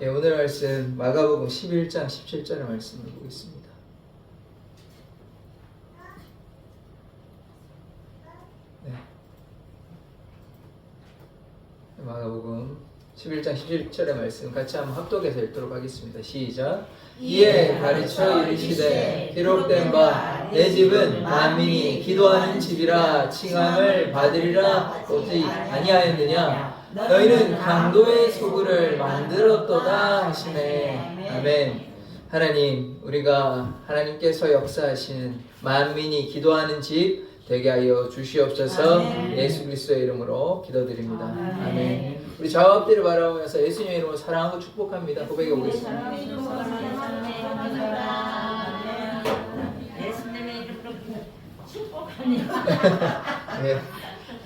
예, 오늘 말씀 마가복음 11장 17절의 말씀을 보겠습니다. 네. 마가복음 11장 17절의 말씀 같이 한번 합독해서 읽도록 하겠습니다. 시작. 이에 가르쳐 이르시되 기록된 바 내 집은 만민이 기도하는 집이라 칭함을 받으리라 오직 아니하였느냐. 너희는 강도의 소굴을 만들었도다 하시네. 아멘. 하나님, 우리가 하나님께서 역사하시는 만민이 기도하는 집 되게 하여 주시옵소서. 아멘. 예수 그리스도의 이름으로 기도드립니다. 아멘. 아멘. 우리 좌우 앞뒤를 바라보면서 예수님의 이름으로 사랑하고 축복합니다. 고백해 보겠습니다. 예수님의 이름으로 축복합니다. 네.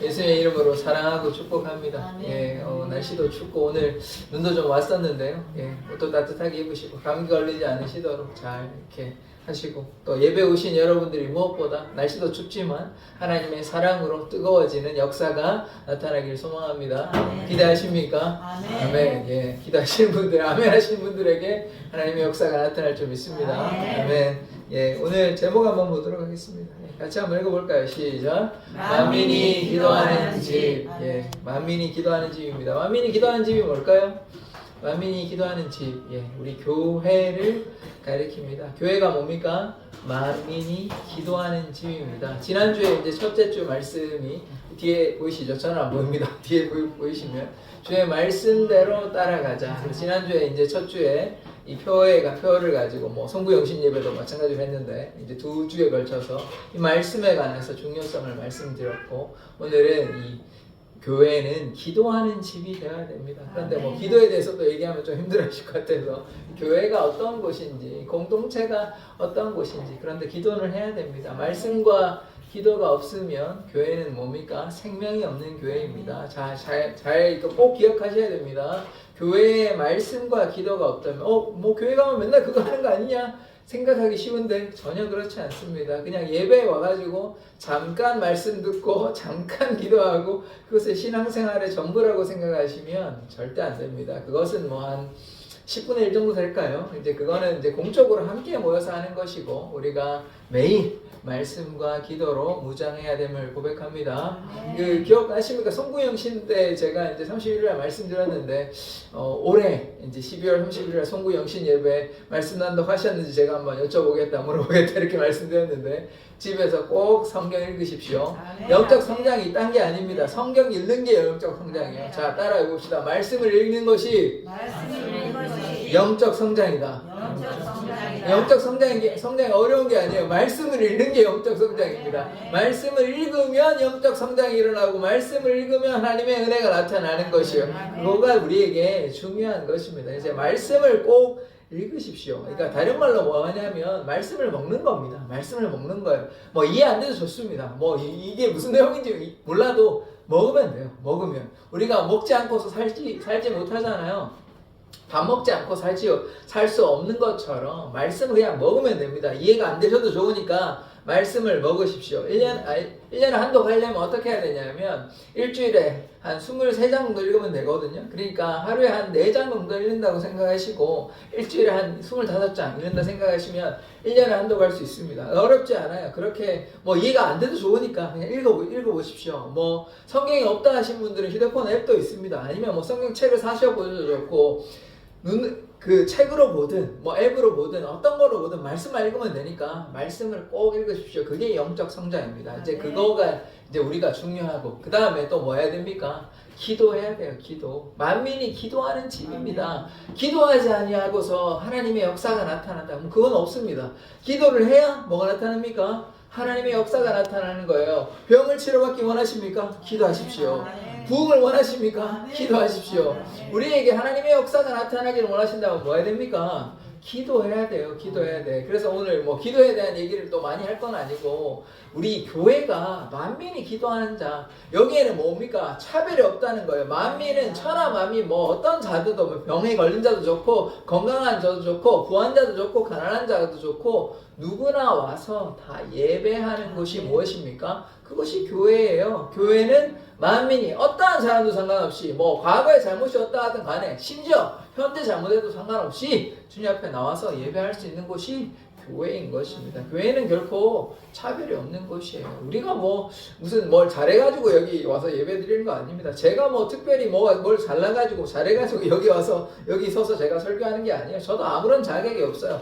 예수님의 이름으로 사랑하고 축복합니다. 예, 날씨도 춥고 오늘 눈도 좀 왔었는데요. 예, 옷도 따뜻하게 입으시고 감기 걸리지 않으시도록 잘 이렇게 하시고 또 예배 오신 여러분들이 무엇보다 날씨도 춥지만 하나님의 사랑으로 뜨거워지는 역사가 나타나길 소망합니다. 아멘. 기대하십니까? 아멘. 아멘. 예, 기대하시는 분들, 아멘 하시는 분들에게 하나님의 역사가 나타날 줄 믿습니다. 아멘. 아멘. 예, 오늘 제목 한번 보도록 하겠습니다. 예, 같이 한번 읽어볼까요? 시작. 만민이 기도하는 집. 예, 만민이 기도하는 집입니다. 만민이 기도하는 집이 뭘까요? 만민이 기도하는 집. 예, 우리 교회를 가리킵니다. 교회가 뭡니까? 만민이 기도하는 집입니다. 지난주에 이제 첫째 주 말씀이 뒤에 보이시죠? 저는 안 보입니다. 뒤에 보이시면 주의 말씀대로 따라가자. 그래서 지난주에 이제 첫 주에 이 표를 가지고 뭐 성구영신 예배도 마찬가지로 했는데 이제 두 주에 걸쳐서 이 말씀에 관해서 중요성을 말씀드렸고 오늘은 이 교회는 기도하는 집이 되어야 됩니다. 그런데 뭐 기도에 대해서도 얘기하면 좀 힘들어하실 것 같아서 교회가 어떤 곳인지 공동체가 어떤 곳인지 그런데 기도를 해야 됩니다. 말씀과 기도가 없으면 교회는 뭡니까? 생명이 없는 교회입니다. 잘 꼭 기억하셔야 됩니다. 교회에 말씀과 기도가 없다면 뭐 교회 가면 맨날 그거 하는 거 아니냐 생각하기 쉬운데 전혀 그렇지 않습니다. 그냥 예배에 와가지고 잠깐 말씀 듣고 잠깐 기도하고 그것을 신앙생활의 전부라고 생각하시면 절대 안 됩니다. 그것은 뭐 한 10분의 1 정도 될까요? 이제 그거는 이제 공적으로 함께 모여서 하는 것이고 우리가 매일 말씀과 기도로 무장해야 됨을 고백합니다. 그 기억나십니까? 송구영신 때 제가 이제 31일에 말씀드렸는데 올해 이제 12월 31일에 송구영신 예배 말씀 난다고 하셨는지 제가 한번 여쭤보겠다 물어보겠다 이렇게 말씀드렸는데 집에서 꼭 성경 읽으십시오. 영적 성장이 딴 게 아닙니다. 성경 읽는 게 영적 성장이에요. 자, 따라해 봅시다. 말씀을 읽는 것이 영적 성장이다. 영적 성장이 어려운 게 아니에요. 말씀을 읽는 게 영적 성장입니다. 말씀을 읽으면 영적 성장이 일어나고 말씀을 읽으면 하나님의 은혜가 나타나는 것이요. 그거가 우리에게 중요한 것입니다. 이제 말씀을 꼭 읽으십시오. 그러니까 다른 말로 뭐 하냐면 말씀을 먹는 겁니다. 말씀을 먹는 거예요. 뭐 이해 안 돼도 좋습니다. 뭐 이게 무슨 내용인지 몰라도 먹으면 돼요. 먹으면 우리가 먹지 않고서 살지 못하잖아요. 밥 먹지 않고 살 수 없는 것처럼 말씀을 그냥 먹으면 됩니다. 이해가 안 되셔도 좋으니까 말씀을 먹으십시오. 1년에 한독 하려면 어떻게 해야 되냐면 일주일에 한 23장 정도 읽으면 되거든요. 그러니까 하루에 한 4장 정도 읽는다고 생각하시고 일주일에 한 25장 읽는다 생각하시면 1년에 한독 할 수 있습니다. 어렵지 않아요. 그렇게 뭐 이해가 안 돼도 좋으니까 그냥 읽어보십시오. 뭐 성경이 없다 하신 분들은 휴대폰 앱도 있습니다. 아니면 뭐 성경책을 사셔보셔도 좋고 그 책으로 보든 뭐 앱으로 보든 어떤 거로 보든 말씀만 읽으면 되니까 말씀을 꼭 읽으십시오. 그게 영적 성장입니다. 이제 그거가 이제 우리가 중요하고 그 다음에 또 뭐 해야 됩니까? 기도해야 돼요. 기도. 만민이 기도하는 집입니다. 기도하지 아니하고서 하나님의 역사가 나타난다. 그럼 그건 없습니다. 기도를 해야 뭐가 나타납니까? 하나님의 역사가 나타나는 거예요. 병을 치료받기 원하십니까? 기도하십시오. 부흥을 원하십니까? 기도하십시오. 우리에게 하나님의 역사가 나타나기를 원하신다면 뭐 해야 됩니까? 기도해야 돼요. 기도해야 돼. 그래서 오늘 뭐 기도에 대한 얘기를 또 많이 할 건 아니고 우리 교회가 만민이 기도하는 자 여기에는 뭡니까? 차별이 없다는 거예요. 만민은 천하 만민 뭐 어떤 자들도 뭐 병에 걸린 자도 좋고 건강한 자도 좋고 부한 자도 좋고 가난한 자도 좋고 누구나 와서 다 예배하는 곳이 무엇입니까? 그것이 교회예요. 교회는 만민이 어떠한 사람도 상관없이 뭐 과거의 잘못이 어떠하든 간에 심지어 현재 잘못해도 상관없이 주님 앞에 나와서 예배할 수 있는 곳이 교회인 것입니다. 교회는 결코 차별이 없는 곳이에요. 우리가 뭐 무슨 뭘 잘해가지고 여기 와서 예배 드리는 거 아닙니다. 제가 뭐 특별히 뭘 잘나가지고 잘해가지고 여기 와서 여기 서서 제가 설교하는 게 아니에요. 저도 아무런 자격이 없어요.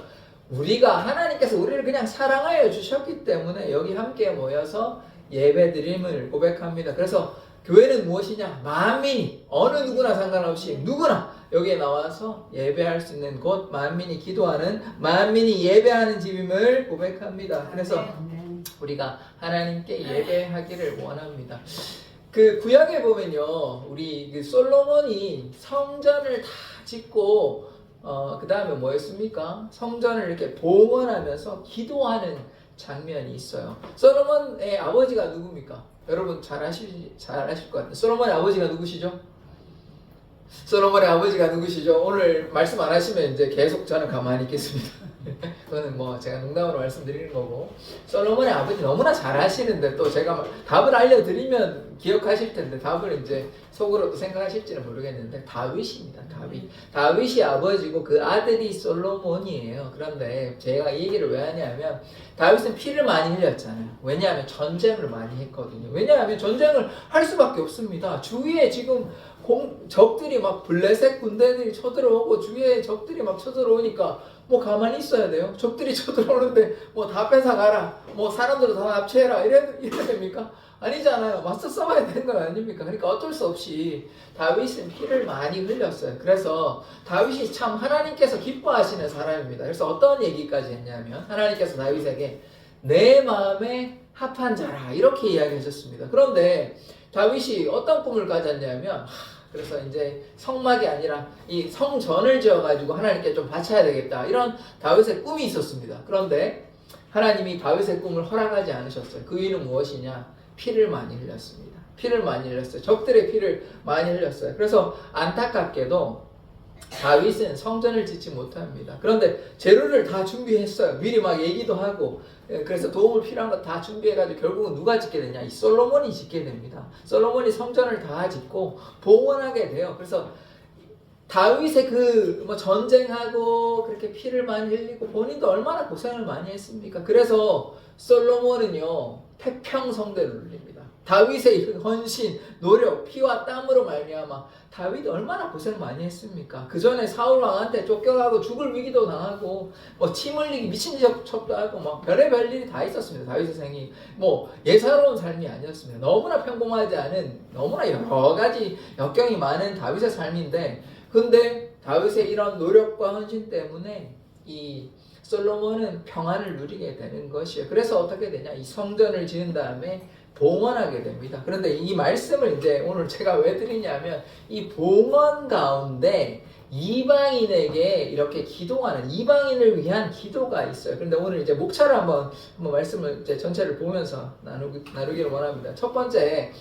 우리가 하나님께서 우리를 그냥 사랑하여 주셨기 때문에 여기 함께 모여서 예배 드림을 고백합니다. 그래서 교회는 무엇이냐? 만민이 어느 누구나 상관없이 누구나 여기에 나와서 예배할 수 있는 곳, 만민이 기도하는, 만민이 예배하는 집임을 고백합니다. 그래서 우리가 하나님께 예배하기를 원합니다. 그 구약에 보면요, 우리 그 솔로몬이 성전을 다 짓고 그 다음에 뭐였습니까? 성전을 이렇게 봉헌하면서 기도하는 장면이 있어요. 솔로몬의 아버지가 누굽니까? 여러분 잘 아실 것 같아요. 솔로몬의 아버지가 누구시죠? 솔로몬의 아버지가 누구시죠? 오늘 말씀 안 하시면 이제 계속 저는 가만히 있겠습니다. 그거는 뭐 제가 농담으로 말씀드리는 거고, 솔로몬의 아버지 너무나 잘 아시는데 또 제가 답을 알려드리면 기억하실 텐데 답을 이제 속으로도 생각하실지는 모르겠는데 다윗입니다. 다윗이 아버지고 그 아들이 솔로몬이에요. 그런데 제가 이 얘기를 왜 하냐면 다윗은 피를 많이 흘렸잖아요. 왜냐하면 전쟁을 많이 했거든요. 왜냐하면 전쟁을 할 수밖에 없습니다. 주위에 지금 적들이 막 블레셋 군대들이 쳐들어오고 주위에 적들이 막 쳐들어오니까 뭐 가만히 있어야 돼요? 적들이 쳐들어오는데 뭐 다 뺏어가라, 뭐 사람들을 다 납치해라 이래야 됩니까? 아니잖아요. 맞서 싸워야 되는 건 아닙니까? 그러니까 어쩔 수 없이 다윗은 피를 많이 흘렸어요. 그래서 다윗이 참 하나님께서 기뻐하시는 사람입니다. 그래서 어떤 얘기까지 했냐면 하나님께서 다윗에게 내 마음에 합한 자라 이렇게 이야기하셨습니다. 그런데 다윗이 어떤 꿈을 가졌냐면 그래서 이제 성막이 아니라 이 성전을 지어가지고 하나님께 좀 바쳐야 되겠다 이런 다윗의 꿈이 있었습니다. 그런데 하나님이 다윗의 꿈을 허락하지 않으셨어요. 그 이유는 무엇이냐? 피를 많이 흘렸습니다. 피를 많이 흘렸어요. 적들의 피를 많이 흘렸어요. 그래서 안타깝게도 다윗은 성전을 짓지 못합니다. 그런데 재료를 다 준비했어요. 미리 막 얘기도 하고 그래서 도움을 필요한 거 다 준비해가지고 결국은 누가 짓게 되냐? 이 솔로몬이 짓게 됩니다. 솔로몬이 성전을 다 짓고 봉헌하게 돼요. 그래서 다윗의 그 뭐 전쟁하고 그렇게 피를 많이 흘리고 본인도 얼마나 고생을 많이 했습니까? 그래서 솔로몬은요 태평성대를 울립니다. 다윗의 헌신, 노력, 피와 땀으로 말미암아 다윗이 얼마나 고생 많이 했습니까? 그 전에 사울 왕한테 쫓겨가고 죽을 위기도 당하고 뭐 침 흘리기 미친 척도 하고 막 별의별 일이 다 있었습니다. 다윗의 생이 뭐 예사로운 삶이 아니었습니다. 너무나 평범하지 않은 너무나 여러 가지 역경이 많은 다윗의 삶인데 근데 다윗의 이런 노력과 헌신 때문에 이 솔로몬은 평안을 누리게 되는 것이에요. 그래서 어떻게 되냐? 이 성전을 지은 다음에 봉헌하게 됩니다. 그런데 이 말씀을 이제 오늘 제가 왜 드리냐면 이 봉헌 가운데 이방인에게 이렇게 기도하는 이방인을 위한 기도가 있어요. 그런데 오늘 이제 목차를 한번 말씀을 이제 전체를 보면서 나누기를 원합니다. 첫 번째,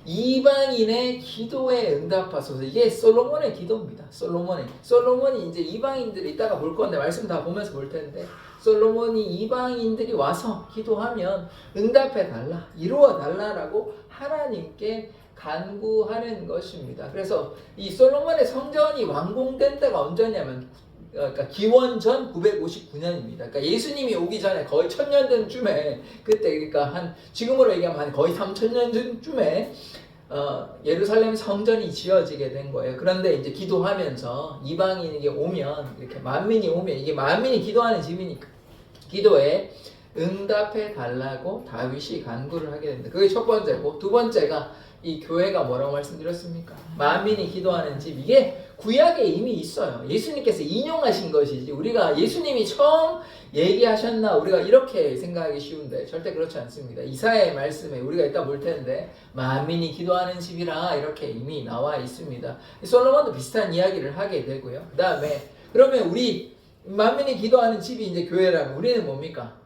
이방인의 기도에 응답하소서. 이게 솔로몬의 기도입니다. 솔로몬이 이제 이방인들이 이따가 볼 건데 말씀 다 보면서 볼 텐데 솔로몬이 이방인들이 와서 기도하면 응답해 달라, 이루어 달라라고 하나님께 간구하는 것입니다. 그래서 이 솔로몬의 성전이 완공된 때가 언제냐면 그러니까 기원전 959년입니다. 그러니까 예수님이 오기 전에 거의 1000년 전쯤에 그때 그러니까 한 지금으로 얘기하면 한 거의 3000년 전쯤에 예루살렘 성전이 지어지게 된 거예요. 그런데 이제 기도하면서 이방인에게 오면 이렇게 만민이 오면 이게 만민이 기도하는 집이니까 기도에 응답해 달라고 다윗이 간구를 하게 됩니다. 그게 첫 번째고 두 번째가 이 교회가 뭐라고 말씀드렸습니까? 만민이 기도하는 집. 이게 구약에 이미 있어요. 예수님께서 인용하신 것이지 우리가 예수님이 처음 얘기하셨나 우리가 이렇게 생각하기 쉬운데 절대 그렇지 않습니다. 이사야의 말씀에 우리가 이따 볼 텐데 만민이 기도하는 집이라 이렇게 이미 나와 있습니다. 솔로몬도 비슷한 이야기를 하게 되고요. 그 다음에 그러면 우리 만민이 기도하는 집이 이제 교회라면 우리는 뭡니까?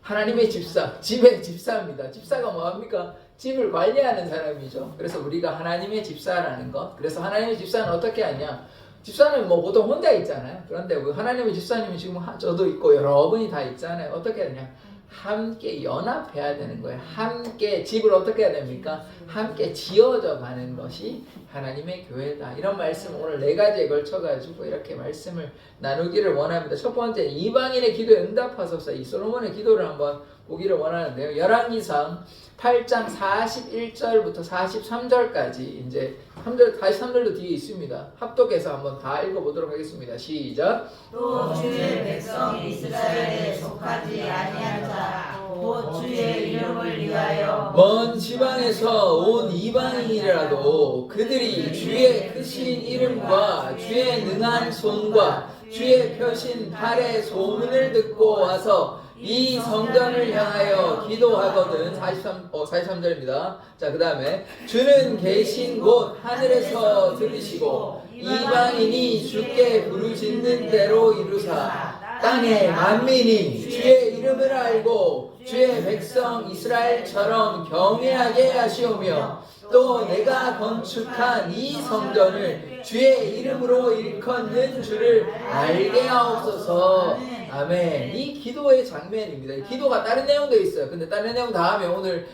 하나님의 집사, 집의 집사입니다. 집사가 뭐합니까? 집을 관리하는 사람이죠. 그래서 우리가 하나님의 집사라는 것. 그래서 하나님의 집사는 어떻게 하냐? 집사는 뭐 보통 혼자 있잖아요. 그런데 하나님의 집사님이 지금 저도 있고 여러분이 다 있잖아요. 어떻게 하냐? 함께 연합해야 되는 거예요. 함께 집을 어떻게 해야 됩니까? 함께 지어져 가는 것이 하나님의 교회다. 이런 말씀 오늘 4가지에 걸쳐가지고 이렇게 말씀을 나누기를 원합니다. 첫 번째, 이방인의 기도에 응답하소서. 이 솔로몬의 기도를 한번 보기를 원하는데요. 열왕기상 8장 41절부터 43절까지 이제 43절도 뒤에 있습니다. 합독해서 한번 다 읽어보도록 하겠습니다. 시작. 또 주의 백성 이스라엘에 속하지 아니한 자 곧 주의 이름을 위하여 먼 지방에서 온 이방인이라도 그들이 주의 크신 이름과 주의 능한 손과 주의 펴신 팔의 소문을 듣고 와서 이 성전을 향하여 기도하거든. 43절입니다. 자, 그 다음에 주는 계신 곳 하늘에서 들으시고 이방인이 주께 부르짖는 대로 이루사 땅의 만민이 주의 이름을 알고 주의 백성 이스라엘처럼 경외하게 하시오며 또 내가 건축한 이 성전을 주의 이름으로 일컫는 줄을 알게 하옵소서. 아멘. 이 기도의 장면입니다. 기도가 다른 내용도 있어요. 근데 다른 내용 다 하면 오늘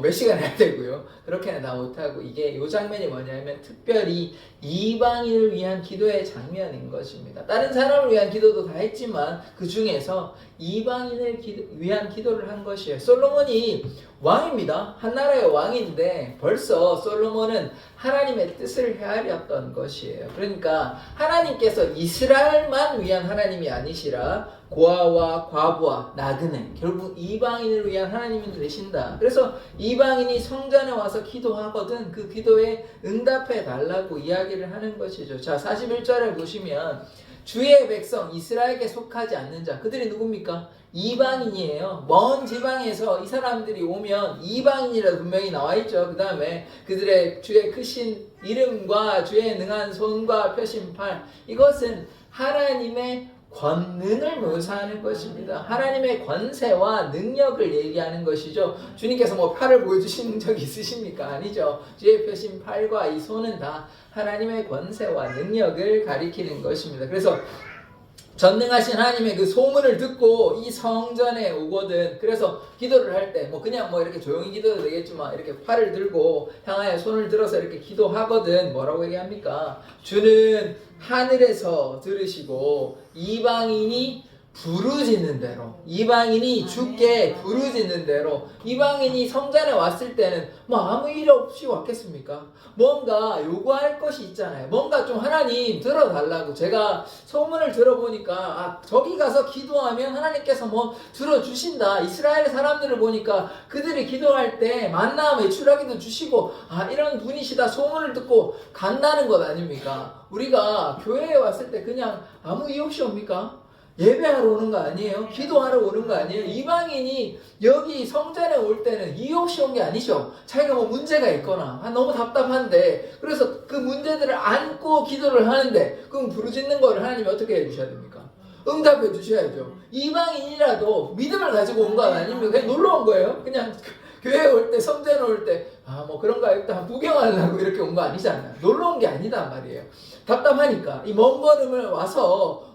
몇 시간 해야 되고요. 그렇게는 다 못하고 이게 이 장면이 뭐냐면 특별히 이방인을 위한 기도의 장면인 것입니다. 다른 사람을 위한 기도도 다 했지만 그 중에서 이방인을 위한 기도를 한 것이에요. 솔로몬이 왕입니다. 한 나라의 왕인데 벌써 솔로몬은 하나님의 뜻을 헤아렸던 것이에요. 그러니까 하나님께서 이스라엘만 위한 하나님이 아니시라 고아와 과부와 나그네, 결국 이방인을 위한 하나님이 되신다. 그래서 이방인이 성전에 와서 기도하거든 그 기도에 응답해 달라고 이야기를 하는 것이죠. 자, 41절에 보시면 주의 백성 이스라엘에게 속하지 않는 자, 그들이 누굽니까? 이방인이에요. 먼 지방에서 이 사람들이 오면 이방인이라도 분명히 나와 있죠. 그 다음에 그들의 주의 크신 이름과 주의 능한 손과 펴신 팔, 이것은 하나님의 권능을 묘사하는 것입니다. 하나님의 권세와 능력을 얘기하는 것이죠. 주님께서 뭐 팔을 보여주신 적이 있으십니까? 아니죠. 주의 펴신 팔과 이 손은 다 하나님의 권세와 능력을 가리키는 것입니다. 그래서 전능하신 하나님의 그 소문을 듣고 이 성전에 오거든. 그래서 기도를 할 때 그냥 이렇게 조용히 기도도 되겠지만 이렇게 팔을 들고 향하여 손을 들어서 이렇게 기도하거든. 뭐라고 얘기합니까? 주는 하늘에서 들으시고 이방인이 부르짖는 대로, 이방인이 주께 부르짖는 대로. 이방인이 성전에 왔을 때는 아무 일 없이 왔겠습니까? 뭔가 요구할 것이 있잖아요. 뭔가 좀 하나님 들어달라고. 제가 소문을 들어보니까 저기 가서 기도하면 하나님께서 들어주신다. 이스라엘 사람들을 보니까 그들이 기도할 때 만나 외출하기도 주시고 이런 분이시다 소문을 듣고 간다는 것 아닙니까? 우리가 교회에 왔을 때 그냥 아무 이유 없이 옵니까? 예배하러 오는 거 아니에요? 기도하러 오는 거 아니에요? 이방인이 여기 성전에 올 때는 이유 없이 온 게 아니죠. 자기가 문제가 있거나 너무 답답한데 그래서 그 문제들을 안고 기도를 하는데 그럼 부르짖는 거를 하나님이 어떻게 해주셔야 됩니까? 응답해 주셔야죠. 이방인이라도 믿음을 가지고 온 거 아닙니까? 그냥 놀러 온 거예요. 그냥 교회에 올 때, 성전에 올 때 그런가 일단 구경하려고 이렇게 온 거 아니잖아요. 놀러 온 게 아니다 말이에요. 답답하니까 이 먼 걸음을 와서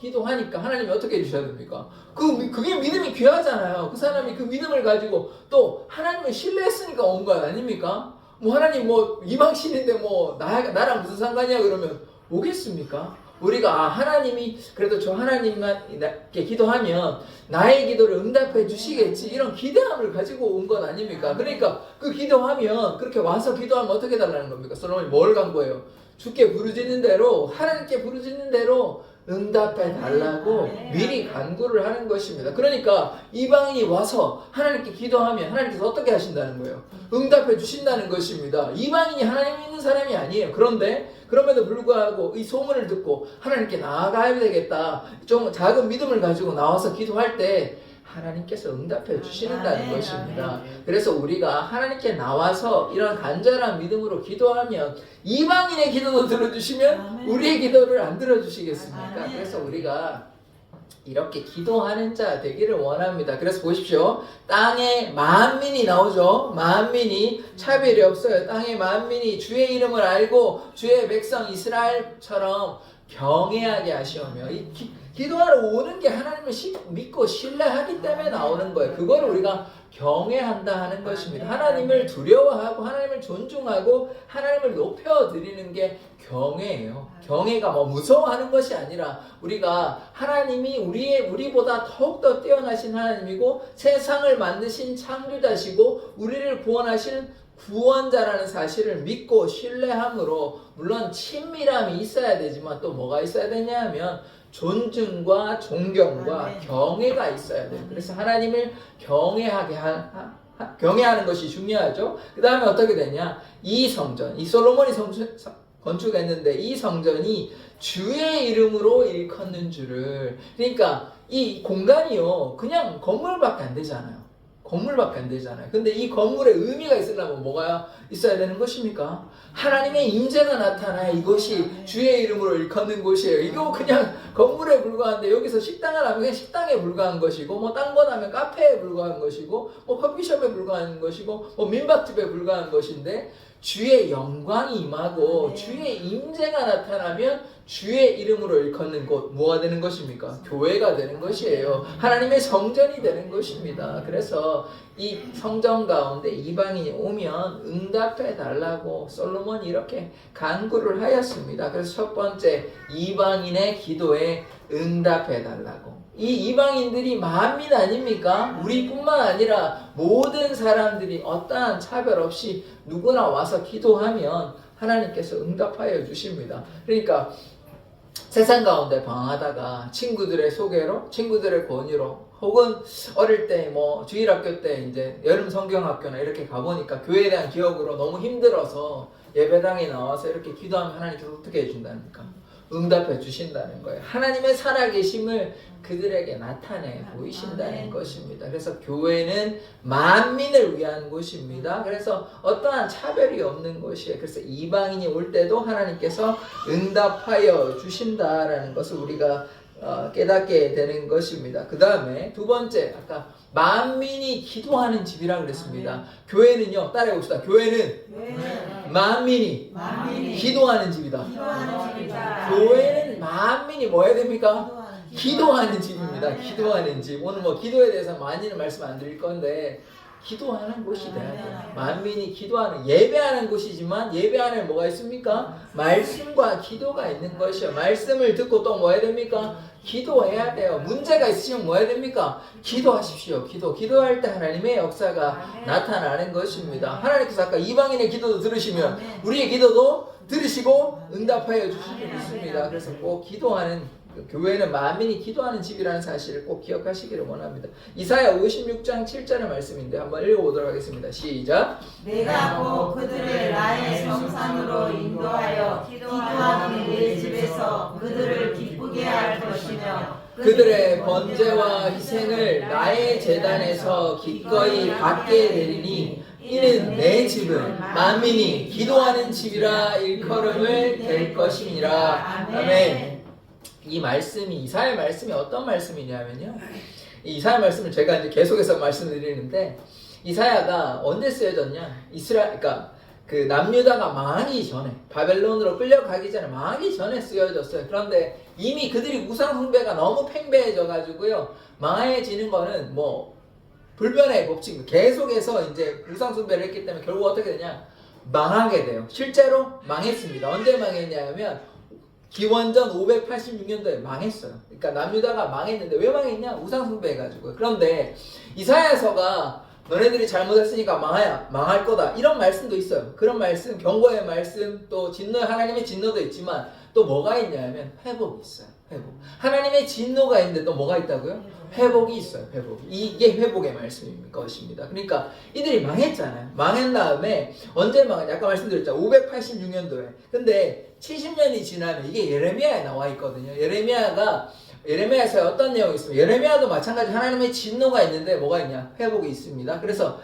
기도하니까 하나님이 어떻게 해주셔야 됩니까? 그게 믿음이 귀하잖아요. 그 사람이 그 믿음을 가지고 또 하나님을 신뢰했으니까 온 거 아닙니까? 하나님 이방신인데 나랑 무슨 상관이야 그러면 오겠습니까? 우리가 하나님이 그래도 저 하나님께 기도하면 나의 기도를 응답해 주시겠지 이런 기대함을 가지고 온 것 아닙니까? 그러니까 그 기도하면 그렇게 와서 기도하면 어떻게 달라는 겁니까? 솔로몬이 뭘 간거예요? 주께 부르짖는 대로, 하나님께 부르짖는 대로 응답해 달라고 미리 간구를 하는 것입니다. 그러니까 이방인이 와서 하나님께 기도하면 하나님께서 어떻게 하신다는 거예요? 응답해 주신다는 것입니다. 이방인이 하나님 믿는 사람이 아니에요. 그럼에도 불구하고 이 소문을 듣고 하나님께 나아가야 되겠다. 좀 작은 믿음을 가지고 나와서 기도할 때 하나님께서 응답해 주신다는 것입니다. 그래서 우리가 하나님께 나와서 이런 간절한 믿음으로 기도하면 이방인의 기도도 들어주시면 우리의 기도를 안 들어주시겠습니까? 그래서 우리가 이렇게 기도하는 자 되기를 원합니다. 그래서 보십시오. 땅에 만민이 나오죠. 만민이 차별이 없어요. 땅에 만민이 주의 이름을 알고 주의 백성 이스라엘처럼 경외하게 하시오며 이 기도하러 오는 게 하나님을 믿고 신뢰하기 때문에 나오는 거예요. 그거를 우리가 경외한다 하는 것입니다. 하나님을 두려워하고 하나님을 존중하고 하나님을 높여드리는 게 경외예요. 경외가 뭐 무서워하는 것이 아니라 우리가 하나님이 우리보다 더욱더 뛰어나신 하나님이고 세상을 만드신 창조자시고 우리를 구원하시는 구원자라는 사실을 믿고 신뢰함으로 물론 친밀함이 있어야 되지만 또 뭐가 있어야 되냐 하면 존중과 존경과 경외가 있어야 돼요. 그래서 하나님을 경외하는 것이 중요하죠. 그 다음에 어떻게 되냐? 이 성전, 이 솔로몬이 건축했는데 이 성전이 주의 이름으로 일컫는 줄을. 그러니까 이 공간이요 그냥 건물밖에 안 되잖아요. 건물밖에 안 되잖아요. 근데 이 건물에 의미가 있으려면 뭐가 있어야 되는 것입니까? 하나님의 임재가 나타나야 이것이 주의 이름으로 일컫는 곳이에요. 이거 그냥 건물에 불과한데 여기서 식당을 하면 그냥 식당에 불과한 것이고 뭐 딴 건 하면 카페에 불과한 것이고 뭐 커피숍에 불과한 것이고 뭐 민박집에 불과한 것인데 주의 영광이 임하고 주의 임재가 나타나면 주의 이름으로 일컫는 곳 뭐가 되는 것입니까? 교회가 되는 것이에요. 하나님의 성전이 되는 것입니다. 그래서 이 성전 가운데 이방인이 오면 응답해 달라고 솔로몬이 이렇게 간구를 하였습니다. 그래서 첫 번째 이방인의 기도에 응답해 달라고. 이 이방인들이 만민 아닙니까? 우리뿐만 아니라 모든 사람들이 어떠한 차별 없이 누구나 와서 기도하면 하나님께서 응답하여 주십니다. 그러니까 세상 가운데 방황하다가 친구들의 소개로, 친구들의 권유로, 혹은 어릴 때 뭐 주일학교 때 이제 여름 성경학교나 이렇게 가보니까 교회에 대한 기억으로 너무 힘들어서 예배당에 나와서 이렇게 기도하면 하나님께서 어떻게 해준다니까? 응답해 주신다는 거예요. 하나님의 살아계심을 그들에게 나타내 보이신다는 것입니다. 그래서 교회는 만민을 위한 곳입니다. 그래서 어떠한 차별이 없는 곳이에요. 그래서 이방인이 올 때도 하나님께서 응답하여 주신다라는 것을 우리가 깨닫게 되는 것입니다. 그 다음에 두 번째, 아까 만민이 기도하는 집이라 그랬습니다. 교회는요, 따라해 봅시다. 교회는 만민이 기도하는 집이다. 교회는 만민이 뭐 해야 됩니까? 기도하는 집입니다. 기도하는 집. 오늘 뭐 기도에 대해서 많이는 말씀 안 드릴 건데 기도하는 곳이 돼야 돼요. 만민이 기도하는, 예배하는 곳이지만 예배 안에 뭐가 있습니까? 말씀과 기도가 있는 것이요. 말씀을 듣고 또 뭐 해야 됩니까? 기도해야 돼요. 문제가 있으시면 뭐 해야 됩니까? 기도하십시오. 기도할 때 하나님의 역사가 나타나는 것입니다. 하나님께서 아까 이방인의 기도도 들으시면 우리의 기도도 들으시고 응답하여 주실 줄 믿습니다. 그래서 꼭 기도하는, 교회는 만민이 기도하는 집이라는 사실을 꼭 기억하시기를 원합니다. 이사야 56장 7절의 말씀인데 한번 읽어보도록 하겠습니다. 시작. 내가 곧 그들을 나의 성산으로 인도하여 기도하는 내 집에서 그들을 기쁘게 할 것이며 그들의 번제와 희생을 나의 제단에서 기꺼이 받게 되리니 이는 내 집은 만민이 기도하는 집이라 일컬음을 될 것이니라. 아멘. 이 말씀이, 이사야 말씀이 어떤 말씀이냐면요, 이 이사야 말씀을 제가 이제 계속해서 말씀드리는데, 이사야가 언제 쓰여졌냐? 그러니까 그 남유다가 망하기 전에, 바벨론으로 끌려가기 전에, 망하기 전에 쓰여졌어요. 그런데 이미 그들이 우상 숭배가 너무 팽배해져 가지고요, 망해지는 거는 뭐 불변의 법칙, 계속해서 이제 우상 숭배를 했기 때문에 결국 어떻게 되냐? 망하게 돼요. 실제로 망했습니다. 언제 망했냐면 기원전 586년도에 망했어요. 그러니까 남유다가 망했는데 왜 망했냐? 우상 숭배해가지고. 그런데 이사야서가 너네들이 잘못했으니까 망할 거다, 이런 말씀도 있어요. 그런 말씀, 경고의 말씀, 또 하나님의 진노도 있지만 또 뭐가 있냐면 회복이 있어요. 회복. 하나님의 진노가 있는데 또 뭐가 있다고요? 회복이 있어요. 회복. 이게 회복의 말씀인 것입니다. 그러니까 이들이 망했잖아요. 망한 다음에 언제 망했냐? 아까 말씀드렸죠. 586년도에. 근데 70년이 지나면 이게 예레미야에 나와 있거든요. 예레미야에서 어떤 내용이 있습니까? 예레미야도 마찬가지 하나님의 진노가 있는데 뭐가 있냐? 회복이 있습니다. 그래서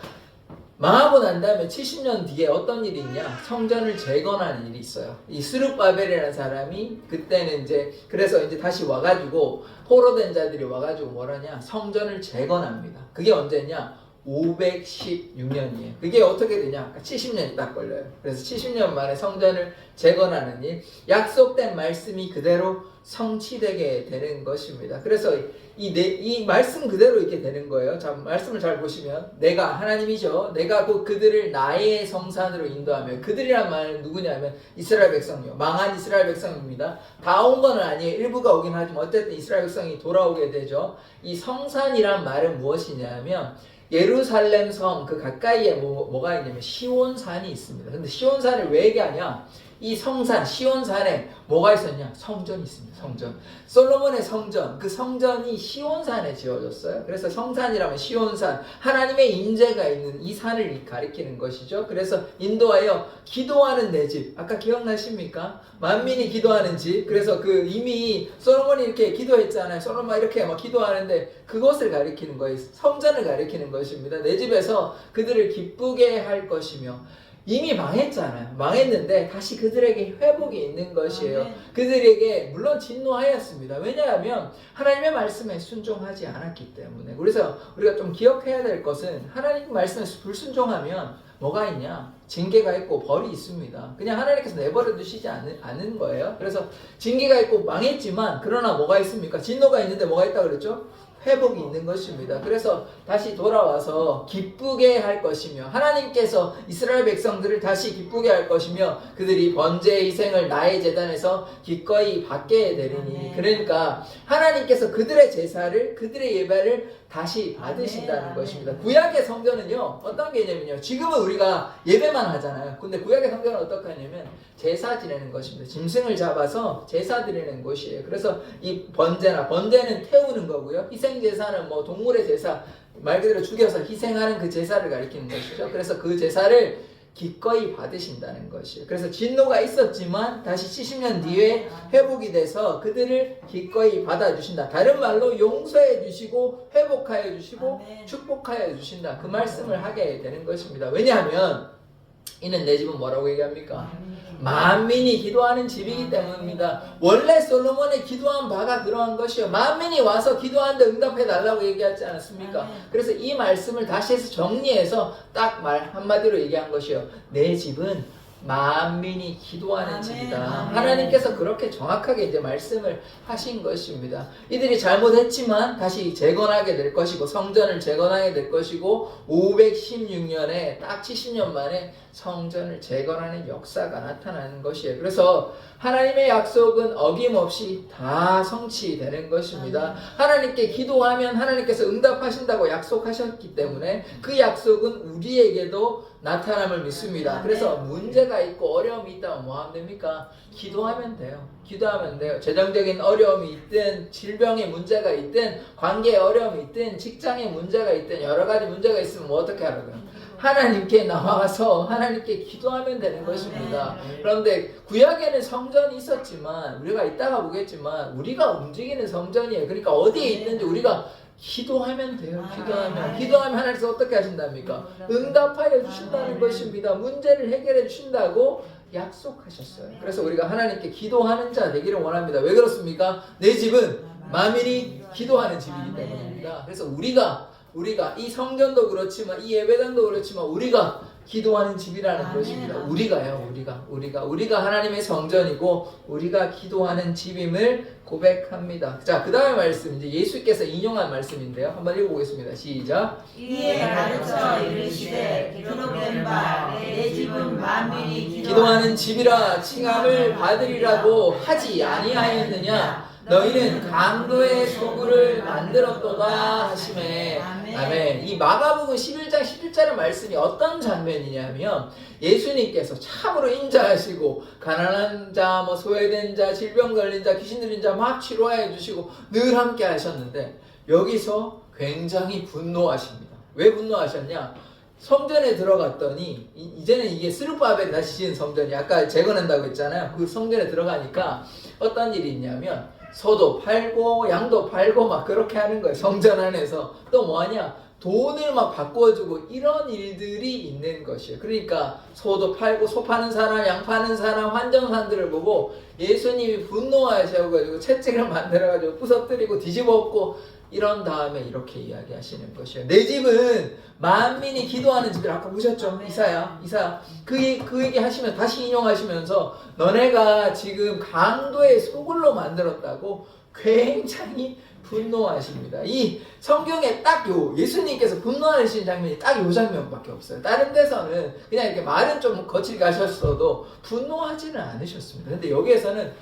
망하고 난 다음에 70년 뒤에 어떤 일이 있냐? 성전을 재건하는 일이 있어요. 이 스룹바벨이라는 사람이 그때는 그래서 다시 와가지고 포로된 자들이 와가지고 뭐라냐? 성전을 재건합니다. 그게 언제냐? 516년이에요. 그게 어떻게 되냐? 70년이 딱 걸려요. 그래서 70년 만에 성전을 재건하는 일, 약속된 말씀이 그대로 성취되게 되는 것입니다. 그래서 이 말씀 그대로 이렇게 되는 거예요. 자, 말씀을 잘 보시면 내가 하나님이죠. 내가 곧 그들을 나의 성산으로 인도하며, 그들이란 말은 누구냐면 이스라엘 백성이요. 망한 이스라엘 백성입니다. 다 온 건 아니에요. 일부가 오긴 하지만 어쨌든 이스라엘 백성이 돌아오게 되죠. 이 성산이란 말은 무엇이냐면 예루살렘 섬 그 가까이에 뭐가 있냐면 시온산이 있습니다. 근데 시온산을 왜 얘기하냐? 이 성산 시온산에 뭐가 있었냐? 성전이 있습니다. 성전. 솔로몬의 성전, 그 성전이 시온산에 지어졌어요. 그래서 성산이라면 시온산, 하나님의 임재가 있는 이 산을 가리키는 것이죠. 그래서 인도하여 기도하는 내 집, 아까 기억나십니까? 만민이 기도하는 집. 그래서 그 이미 솔로몬이 이렇게 기도했잖아요. 솔로몬 이렇게 막 기도하는데 그것을 가리키는 거예요. 성전을 가리키는 것입니다. 내 집에서 그들을 기쁘게 할 것이며, 이미 망했잖아요. 망했는데 다시 그들에게 회복이 있는 것이에요. 아멘. 그들에게 물론 진노하였습니다. 왜냐하면 하나님의 말씀에 순종하지 않았기 때문에. 그래서 우리가 좀 기억해야 될 것은 하나님 말씀에 불순종하면 뭐가 있냐? 징계가 있고 벌이 있습니다. 그냥 하나님께서 내버려 두시지 않은 거예요. 그래서 징계가 있고 망했지만 그러나 뭐가 있습니까? 진노가 있는데 뭐가 있다고 그랬죠? 회복이 있는 것입니다. 그래서 다시 돌아와서 기쁘게 할 것이며, 하나님께서 이스라엘 백성들을 다시 기쁘게 할 것이며, 그들이 번제 희생을 나의 제단에서 기꺼이 받게 되리니. 그러니까 하나님께서 그들의 제사를, 그들의 예배를 다시 받으신다는 것입니다. 구약의 성전은요 어떤 개념이냐? 지금은 우리가 예배만 하잖아요. 근데 구약의 성전은 어떻게 하냐면 제사 지내는 것입니다. 짐승을 잡아서 제사 드리는 곳이에요. 그래서 이 번제는 태우는 거고요. 희생 제사는 뭐 동물의 제사, 말 그대로 죽여서 희생하는 그 제사를 가리키는 것이죠. 그래서 그 제사를 기꺼이 받으신다는 것이에요. 그래서 진노가 있었지만 다시 70년 뒤에 회복이 돼서 그들을 기꺼이 받아주신다. 다른 말로 용서해 주시고 회복하여 주시고 아멘. 축복하여 주신다. 그 말씀을 하게 되는 것입니다. 왜냐하면 이는 내 집은 뭐라고 얘기합니까? 만민이 기도하는 집이기 때문입니다. 원래 솔로몬의 기도한 바가 그러한 것이요. 만민이 와서 기도하는데 응답해 달라고 얘기하지 않았습니까? 그래서 이 말씀을 다시 해서 정리해서 딱 말 한마디로 얘기한 것이요. 내 집은 만민이 기도하는 집이다. 하나님께서 그렇게 정확하게 이제 말씀을 하신 것입니다. 이들이 잘못했지만 다시 재건하게 될 것이고, 성전을 재건하게 될 것이고, 516년에 딱 70년 만에 성전을 재건하는 역사가 나타나는 것이에요. 그래서 하나님의 약속은 어김없이 다 성취되는 것입니다. 하나님께 기도하면 하나님께서 응답하신다고 약속하셨기 때문에 그 약속은 우리에게도 나타남을 믿습니다. 그래서 문제가 있고 어려움이 있다면 뭐 하면 됩니까? 기도하면 돼요. 기도하면 돼요. 재정적인 어려움이 있든, 질병의 문제가 있든, 관계의 어려움이 있든, 직장의 문제가 있든, 여러 가지 문제가 있으면 뭐 어떻게 하라고요? 하나님께 나와서 하나님께 기도하면 되는 것입니다. 그런데 구약에는 성전이 있었지만, 우리가 이따가 보겠지만 우리가 움직이는 성전이에요. 그러니까 어디에 있는지 우리가 기도하면 돼요. 기도하면 하나님께서 어떻게 하신답니까? 응답하여 주신다는 것입니다. 문제를 해결해 주신다고 약속하셨어요. 그래서 우리가 하나님께 기도하는 자 되기를 원합니다. 왜 그렇습니까? 내 집은 만민이 기도하는 집이기 때문입니다. 그래서 우리가 이 성전도 그렇지만, 이 예배당도 그렇지만 우리가 기도하는 집이라는 것입니다. 우리가 하나님의 성전이고 우리가 기도하는 집임을 고백합니다. 자, 그 다음에 말씀, 이제 예수께서 인용한 말씀인데요. 한번 읽어보겠습니다. 시작. 이에 가르쳐 이르시되 기록된 바 내 집은 만민이 기도하는 집이라 칭함을 받으리라고 하지 아니하였느냐? 너희는 강도의 소굴을 만들었도다 하시매. 아멘. 이 마가복음 11장 11절의 말씀이 어떤 장면이냐면, 예수님께서 참으로 인자하시고 가난한 자, 소외된 자, 질병 걸린 자, 귀신 들린 자 막 치료해 주시고 늘 함께 하셨는데, 여기서 굉장히 분노하십니다. 왜 분노하셨냐? 성전에 들어갔더니, 이제는 이게 스룹바벨이 다시 지은 성전이 아까 재건한다고 했잖아요. 그 성전에 들어가니까 어떤 일이 있냐면 소도 팔고 양도 팔고 막 그렇게 하는 거예요. 성전 안에서. 또 뭐하냐? 돈을 막 바꿔주고 이런 일들이 있는 것이에요. 그러니까 소도 팔고, 소 파는 사람, 양 파는 사람, 환정산들을 보고 예수님이 분노하셔가지고 채찍을 만들어가지고 부서뜨리고 뒤집어 엎고 이런 다음에 이렇게 이야기하시는 것이에요. 내 집은 만민이 기도하는 집이라. 아까 보셨죠? 이사야 그 얘기 하시면 다시 인용하시면서 너네가 지금 강도의 소굴로 만들었다고 굉장히 분노하십니다. 이 성경에 딱 예수님께서 분노하시는 장면이 딱 요 장면밖에 없어요. 다른 데서는 그냥 이렇게 말은 좀 거칠게 하셨어도 분노하지는 않으셨습니다. 근데 여기에서는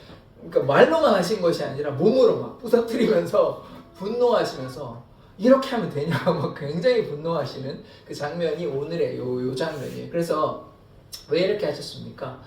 그러니까 말로만 하신 것이 아니라 몸으로 막 부서뜨리면서 분노하시면서 이렇게 하면 되냐고 막 굉장히 분노하시는 그 장면이 오늘의 요 장면이에요. 그래서 왜 이렇게 하셨습니까?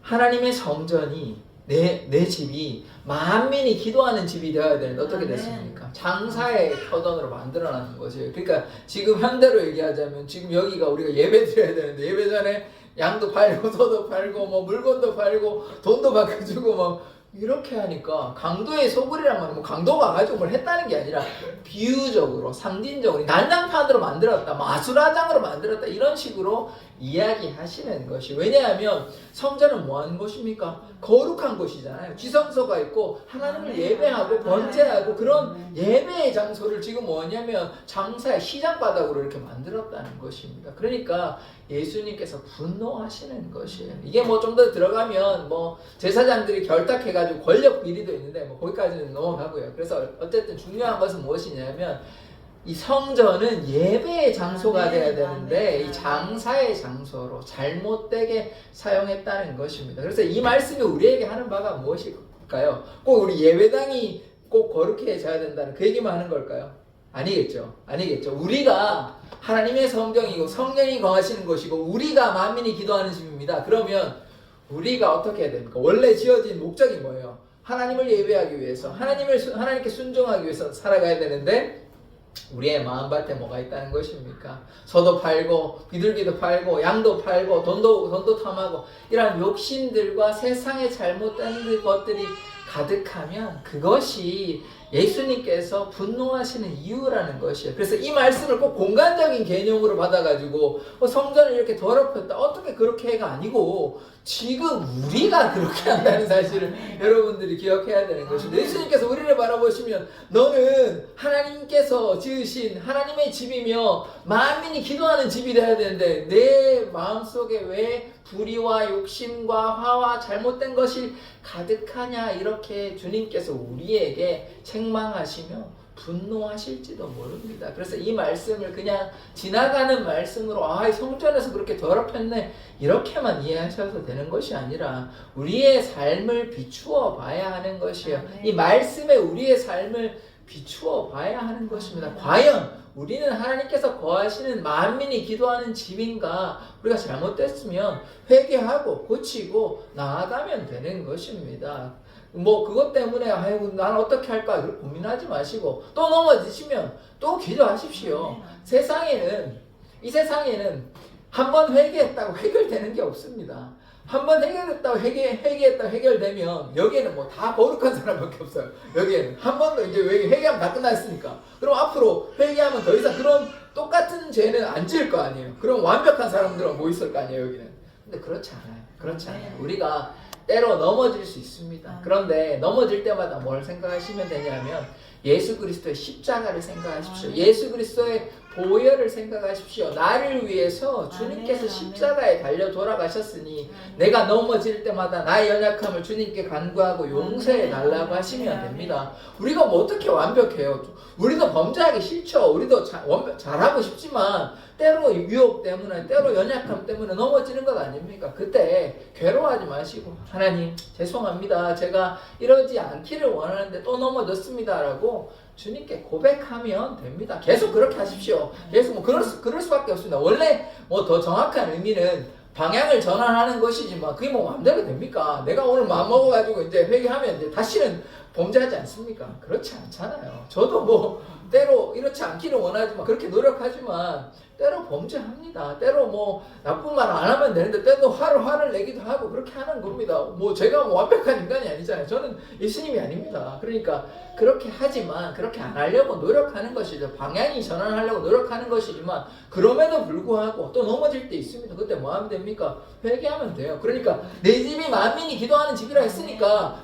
하나님의 성전이 내 집이 만민이 기도하는 집이 되어야 되는데 어떻게 됐습니까? 장사의 터전으로 만들어놨는 것이에요. 그러니까 지금 현대로 얘기하자면 지금 여기가 우리가 예배 드려야 되는데 예배 전에 양도 팔고 소도 팔고 뭐 물건도 팔고 돈도 바꿔주고 뭐 이렇게 하니까 강도의 소굴이란 말은 뭐 강도가 가지고 뭘 했다는 게 아니라 비유적으로 상징적으로 난장판으로 만들었다, 마술화장으로 만들었다 이런 식으로 이야기하시는 것이. 왜냐하면 성전은 뭐 하는 곳입니까? 거룩한 곳이잖아요. 지성소가 있고 하나님을 예배하고 번제하고 그런 예배의 장소를 지금 뭐냐면 장사의 시장바닥으로 이렇게 만들었다는 것입니다. 그러니까 예수님께서 분노하시는 것이에요. 이게 뭐 좀 더 들어가면 뭐 제사장들이 결탁해가지고 권력 비리도 있는데 뭐 거기까지는 넘어가고요. 그래서 어쨌든 중요한 것은 무엇이냐면 이 성전은 예배의 장소가 되어야 되는데 이 장사의 장소로 잘못되게 사용했다는 것입니다. 그래서 이 말씀이 우리에게 하는 바가 무엇일까요? 꼭 우리 예배당이 꼭 거룩해져야 된다는 그 얘기만 하는 걸까요? 아니겠죠. 우리가 하나님의 성경이고 성령이 거하시는 곳이고 우리가 만민이 기도하는 집입니다. 그러면 우리가 어떻게 해야 됩니까? 원래 지어진 목적이 뭐예요? 하나님을 예배하기 위해서 하나님께 순종하기 위해서 살아가야 되는데 우리의 마음밭에 뭐가 있다는 것입니까? 소도 팔고 비둘기도 팔고 양도 팔고 돈도 탐하고 이러한 욕심들과 세상에 잘못된 것들이 가득하면 그것이 예수님께서 분노하시는 이유라는 것이에요. 그래서 이 말씀을 꼭 공간적인 개념으로 받아가지고 성전을 이렇게 더럽혔다 어떻게 그렇게 해가 아니고 지금 우리가 그렇게 한다는 사실을 여러분들이 기억해야 되는 것입니다. 예수님께서 우리를 바라보시면 너는 하나님께서 지으신 하나님의 집이며 만민이 기도하는 집이 되어야 되는데 내 마음속에 왜 불의와 욕심과 화와 잘못된 것이 가득하냐 이렇게 주님께서 우리에게 책망하시며 분노하실지도 모릅니다. 그래서 이 말씀을 그냥 지나가는 말씀으로 이 성전에서 그렇게 더럽혔네 이렇게만 이해하셔도 되는 것이 아니라 우리의 삶을 비추어 봐야 하는 것이에요. 이 말씀에 우리의 삶을 비추어 봐야 하는 것입니다. 과연 우리는 하나님께서 거하시는 만민이 기도하는 집인가? 우리가 잘못됐으면 회개하고 고치고 나아가면 되는 것입니다. 뭐 그것 때문에 아이고 난 어떻게 할까 고민하지 마시고 또 넘어지시면 또 기도하십시오. 이 세상에는 한 번 회개했다고 해결되는 게 없습니다. 한 번 해결했다고 회개했다고 해결되면 여기에는 뭐 다 거룩한 사람밖에 없어요. 여기에는 한 번도 이제 회개하면 다 끝났으니까. 그럼 앞으로 회개하면 더 이상 그런 똑같은 죄는 안 지을 거 아니에요. 그럼 완벽한 사람들은 뭐 있을 거 아니에요 여기는. 근데 그렇지 않아요. 우리가 때로 넘어질 수 있습니다. 그런데 넘어질 때마다 뭘 생각하시면 되냐면 예수 그리스도의 십자가를 생각하십시오. 예수 그리스도의 보혈을 생각하십시오. 나를 위해서 주님께서 십자가에 달려 돌아가셨으니 내가 넘어질 때마다 나의 연약함을 주님께 간구하고 용서해 달라고 하시면 됩니다. 우리가 뭐 어떻게 완벽해요? 우리도 범죄하기 싫죠. 우리도 잘하고 싶지만 때로 유혹 때문에 때로 연약함 때문에 넘어지는 것 아닙니까? 그때 괴로워하지 마시고 하나님 죄송합니다. 제가 이러지 않기를 원하는데 또 넘어졌습니다 라고 주님께 고백하면 됩니다. 계속 그렇게 하십시오. 계속 뭐 그럴 수밖에 없습니다. 원래 뭐 더 정확한 의미는 방향을 전환하는 것이지만 그게 뭐 마음대로 됩니까? 내가 오늘 마음 먹어가지고 이제 회개하면 이제 다시는 범죄하지 않습니까? 그렇지 않잖아요. 저도 뭐 때로 이렇지 않기를 원하지만 그렇게 노력하지만 때로 범죄합니다. 때로 뭐 나쁜 말 안 하면 되는데 때로 화를 내기도 하고 그렇게 하는 겁니다. 뭐 제가 뭐 완벽한 인간이 아니잖아요. 저는 예수님이 아닙니다. 그러니까 그렇게 하지만 그렇게 안 하려고 노력하는 것이죠. 방향이 전환하려고 노력하는 것이지만 그럼에도 불구하고 또 넘어질 때 있습니다. 그때 뭐 하면 됩니까? 회개하면 돼요. 그러니까 내 집이 만민이 기도하는 집이라 했으니까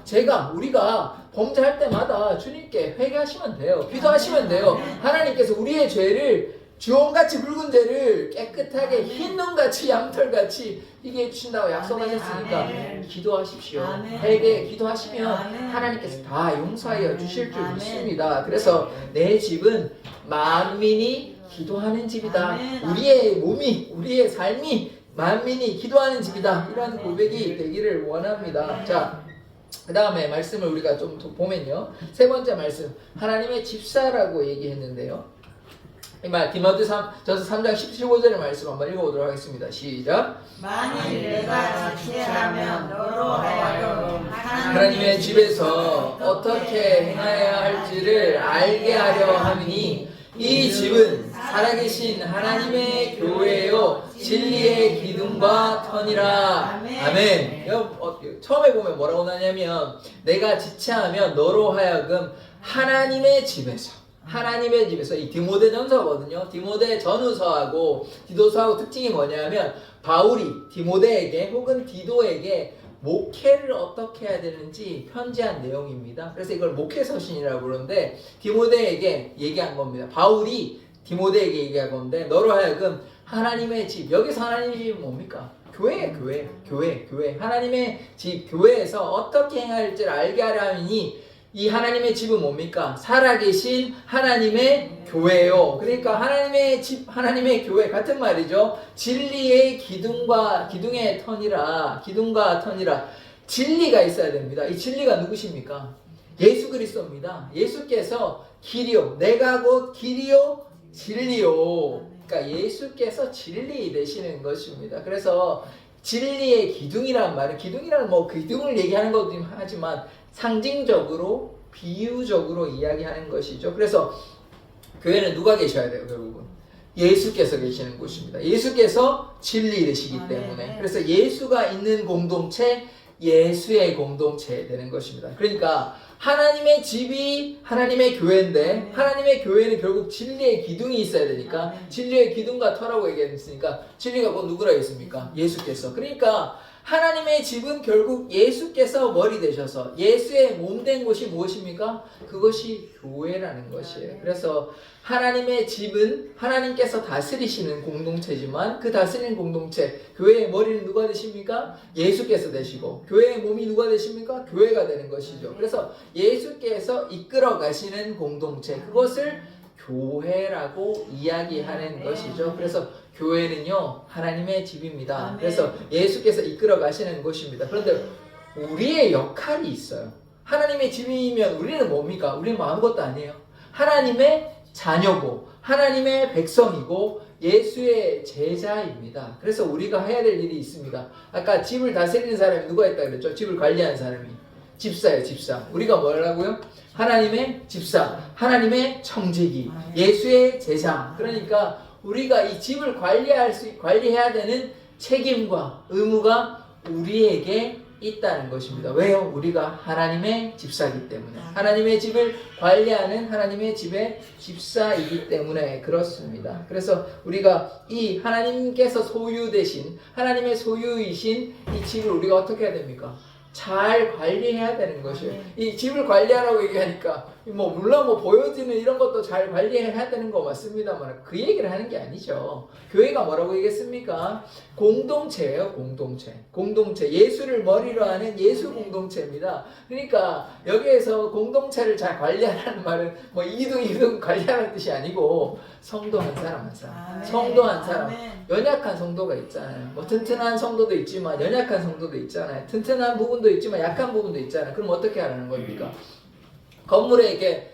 우리가 범죄할 때마다 주님께 회개하시면 돼요. 기도하시면 돼요. 하나님께서 우리의 죄를 주홍같이 붉은 죄를 깨끗하게 흰 눈같이 양털같이 희게 해주신다고 약속하셨으니까 아멘. 기도하십시오. 아멘. 회개 기도하시면 아멘. 하나님께서 다 용서하여 주실 줄 믿습니다. 그래서 내 집은 만민이 기도하는 집이다. 아멘. 우리의 몸이 우리의 삶이 만민이 기도하는 집이다. 이런 고백이 되기를 원합니다. 자, 그 다음에 말씀을 우리가 좀 더 보면요. 세 번째 말씀, 하나님의 집사라고 얘기했는데요. 이 말 디모데전서 3장 15절의 말씀 한번 읽어보도록 하겠습니다. 시작. 만일 내가 지체하면 너로 하여금 하나님의 집에서 어떻게 행하여야 할지를 알게 하려 함이니 이 집은 살아계신 하나님의 교회요 진리의 기둥과 터니라. 아멘. 처음에 보면 뭐라고 나냐면 내가 지체하면 너로 하여금 하나님의 집에서 이 디모데전서거든요. 디모데 전후서하고 디도서하고 특징이 뭐냐면 바울이 디모데에게 혹은 디도에게 목회를 어떻게 해야 되는지 편지한 내용입니다. 그래서 이걸 목회서신이라고 부르는데 디모데에게 얘기한 겁니다. 바울이 디모데에게 얘기한 건데 너로 하여금 하나님의 집, 여기서 하나님의 집이 뭡니까? 교회. 하나님의 집, 교회에서 어떻게 행할지를 알게 하려 하니 이 하나님의 집은 뭡니까? 살아계신 하나님의 교회요. 그러니까 하나님의 집, 하나님의 교회 같은 말이죠. 진리의 기둥의 터니라. 진리가 있어야 됩니다. 이 진리가 누구십니까? 예수 그리스도입니다. 예수께서 길이요. 내가 곧 길이요, 진리요. 그러니까 예수께서 진리 되시는 것입니다. 그래서 진리의 기둥이라는 말은 기둥이라는 기둥을 얘기하는 것도 하지만 상징적으로 비유적으로 이야기하는 것이죠. 그래서 교회는 누가 계셔야 돼요? 결국은 예수께서 계시는 곳입니다. 예수께서 진리 되시기 때문에 그래서 예수가 있는 공동체 예수의 공동체 되는 것입니다. 그러니까 하나님의 집이 하나님의 교회인데 하나님의 교회는 결국 진리의 기둥이 있어야 되니까 진리의 기둥과 터라고 얘기했으니까 진리가 곧 누구라 했습니까? 예수께서. 그러니까 하나님의 집은 결국 예수께서 머리 되셔서 예수의 몸 된 곳이 무엇입니까? 그것이 교회라는 것이에요. 그래서 하나님의 집은 하나님께서 다스리시는 공동체지만 그 다스리는 공동체, 교회의 머리는 누가 되십니까? 예수께서 되시고 교회의 몸이 누가 되십니까? 교회가 되는 것이죠. 그래서 예수께서 이끌어 가시는 공동체, 그것을 교회라고 이야기하는 것이죠. 그래서 교회는요 하나님의 집입니다. 그래서 예수께서 이끌어 가시는 곳입니다. 그런데 우리의 역할이 있어요. 하나님의 집이면 우리는 뭡니까? 우리는 아무것도 아니에요. 하나님의 자녀고 하나님의 백성이고 예수의 제자입니다. 그래서 우리가 해야 될 일이 있습니다. 아까 집을 다스리는 사람이 누가 있다고 그랬죠? 집을 관리하는 사람이 집사예요. 집사. 우리가 뭐라고요? 하나님의 집사, 하나님의 청지기, 예수의 제자. 그러니까 우리가 이 집을 관리해야 되는 책임과 의무가 우리에게 있다는 것입니다. 왜요? 우리가 하나님의 집사이기 때문에, 하나님의 집을 관리하는 하나님의 집의 집사이기 때문에 그렇습니다. 그래서 우리가 이 하나님께서 소유되신 하나님의 소유이신 이 집을 우리가 어떻게 해야 됩니까? 잘 관리해야 되는 것이에요. 이 집을 관리하라고 얘기하니까 물론 보여지는 이런 것도 잘 관리해야 되는 거 맞습니다만 그 얘기를 하는 게 아니죠. 교회가 뭐라고 얘기했습니까? 공동체예요. 공동체. 예수를 머리로 하는 예수 공동체입니다. 그러니까 여기에서 공동체를 잘 관리하라는 말은 이등 관리하라는 뜻이 아니고 성도 한 사람. 성도 한 사람. 연약한 성도가 있잖아요. 튼튼한 성도도 있지만 연약한 성도도 있잖아요. 튼튼한 부분도 있지만 약한 부분도 있잖아요. 그럼 어떻게 하라는 겁니까? 건물에 이렇게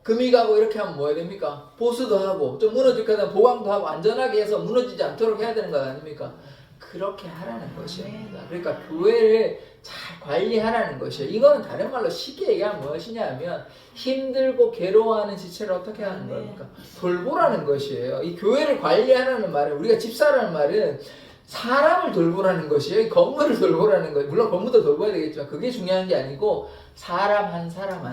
금이 가고 이렇게 하면 뭐 해야 됩니까? 보수도 하고 좀 무너질까 하면 보강도 하고 안전하게 해서 무너지지 않도록 해야 되는 거 아닙니까? 그렇게 하라는 것입니다. 그러니까 교회를 잘 관리하라는 것이에요. 이거는 다른 말로 쉽게 얘기하면 무엇이냐 하면 힘들고 괴로워하는 지체를 어떻게 하는 겁니까? 돌보라는 것이에요. 이 교회를 관리하라는 말은, 우리가 집사라는 말은 사람을 돌보라는 것이에요. 건물을 돌보라는 거예요. 물론 건물도 돌봐야 되겠지만 그게 중요한 게 아니고 사람 한 사람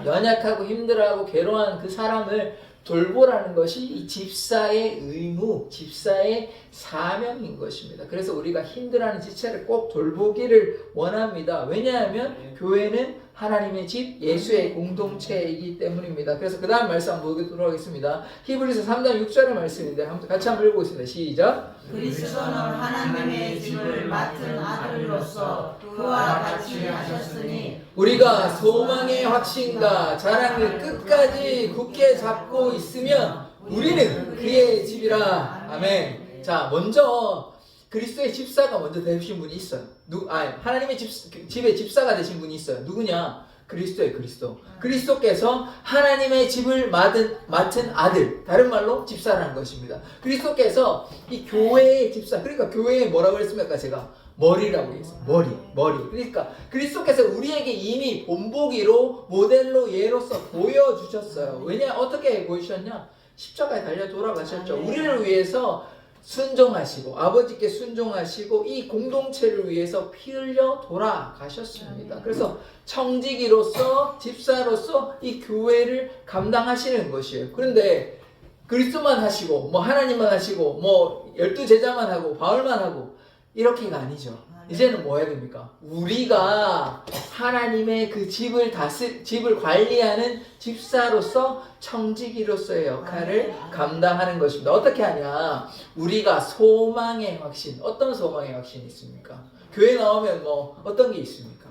연약하고 힘들어하고 괴로워하는 그 사람을 돌보라는 것이 이 집사의 의무, 집사의 사명인 것입니다. 그래서 우리가 힘들어하는 지체를 꼭 돌보기를 원합니다. 왜냐하면 교회는 하나님의 집, 예수의 공동체이기 때문입니다. 그래서 그 다음 말씀 한번 보도록 하겠습니다. 히브리서 3장 6절의 말씀인데 같이 한번 읽어보겠습니다. 시작. 그리스도는 하나님의 집을 맡은 아들로서 그와 같이 하셨으니 우리가 소망의 확신과 자랑을 끝까지 굳게 잡고 있으면 우리는 그의 집이라. 아멘. 자, 먼저 그리스도의 집사가 먼저 되신 분이 있어요. 하나님의 집의 집사가 되신 분이 있어요. 누구냐? 그리스도의 그리스도. 그리스도께서 하나님의 집을 맡은 아들. 다른 말로 집사라는 것입니다. 그리스도께서 이 교회의 집사. 그러니까 교회에 뭐라고 했습니까? 제가 머리라고 했어요. 머리. 그러니까 그리스도께서 우리에게 이미 본보기로 모델로 예로서 보여주셨어요. 어떻게 보여주셨냐? 십자가에 달려 돌아가셨죠. 우리를 위해서 순종하시고 아버지께 순종하시고 이 공동체를 위해서 피 흘려 돌아가셨습니다. 그래서 청지기로서 집사로서 이 교회를 감당하시는 것이에요. 그런데 그리스도만 하시고 하나님만 하시고 12제자만 하고 바울만 하고 이렇게가 아니죠. 이제는 뭐 해야 됩니까? 우리가 하나님의 그 집을 관리하는 집사로서 청지기로서의 역할을 감당하는 것입니다. 어떻게 하냐? 우리가 소망의 확신. 어떤 소망의 확신이 있습니까? 교회 나오면 어떤 게 있습니까?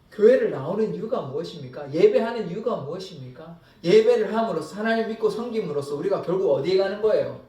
교회를 나오는 이유가 무엇입니까? 예배하는 이유가 무엇입니까? 예배를 함으로써 하나님 믿고 섬김으로써 우리가 결국 어디에 가는 거예요?